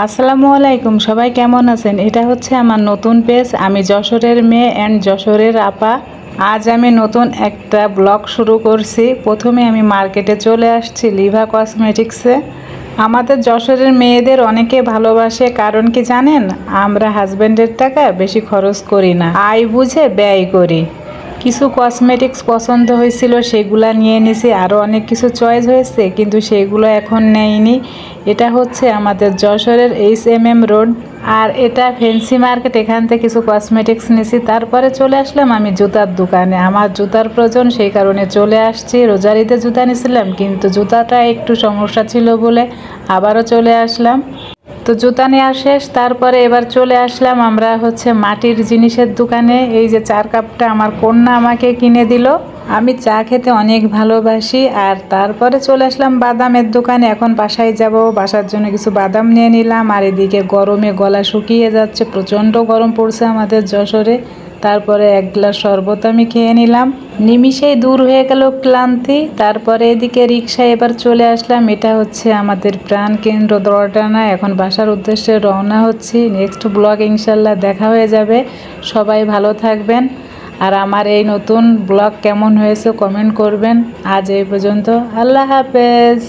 আসসালামু আলাইকুম, সবাই কেমন আছেন? এটা হচ্ছে আমার নতুন পেজ। আমি যশোরের মেয়ে অ্যান্ড যশোরের আপা। আজ আমি নতুন একটা ব্লগ শুরু করছি। প্রথমে আমি মার্কেটে চলে আসছি লিভা কসমেটিক্সে। আমাদের যশোরের মেয়েদের অনেকে ভালোবাসে, কারণ কি জানেন? আমরা হাজব্যান্ডের টাকা বেশি খরচ করি না, আয় বুঝে ব্যয় করি। কিছু কসমেটিক্স পছন্দ হয়েছিল, সেগুলা নিয়ে নিছি। আরও অনেক কিছু চয়েস হয়েছে, কিন্তু সেগুলো এখন নেইনি। এটা হচ্ছে আমাদের যশোরের HMM রোড, আর এটা ফ্যান্সি মার্কেট। এখান থেকে কিছু কসমেটিক্স নিছি। তারপরে চলে আসলাম আমি জুতার দোকানে। আমার জুতার প্রয়োজন, সেই কারণে চলে আসছি। রোজারিতে জুতা নিয়েছিলাম, কিন্তু জুতাটা একটু সমস্যা ছিল বলে আবারও চলে আসলাম। তো জুতা নেওয়া শেষ। তারপরে এবার চলে আসলাম আমরা হচ্ছে মাটির জিনিসের দোকানে। এই যে চার কাপটা আমার কন্যা আমাকে কিনে দিল। আমি চা খেতে অনেক ভালোবাসি। আর তারপরে চলে আসলাম বাদামের দোকানে। এখন বাসায় যাব, বাসার জন্য কিছু বাদাম নিয়ে নিলাম। আর এদিকে গরমে গলা শুকিয়ে যাচ্ছে, প্রচণ্ড গরম পড়ছে আমাদের যশোরে। তারপরে এক গ্লাস শরবত আমি খেয়ে নিলাম, নিমিষেই দূর হয়ে গেল ক্লান্তি। তারপরে এদিকে রিক্সায় এবার চলে আসলাম। এটা হচ্ছে আমাদের প্রাণ কেন্দ্র দরটানা। এখন বাসার উদ্দেশ্যে রওনা হচ্ছি। নেক্সট ব্লগ ইনশাল্লাহ দেখা হয়ে যাবে। সবাই ভালো থাকবেন। আর আমার এই নতুন ব্লগ কেমন হয়েছে কমেন্ট করবেন। আজ এই পর্যন্ত, আল্লাহ হাফেজ।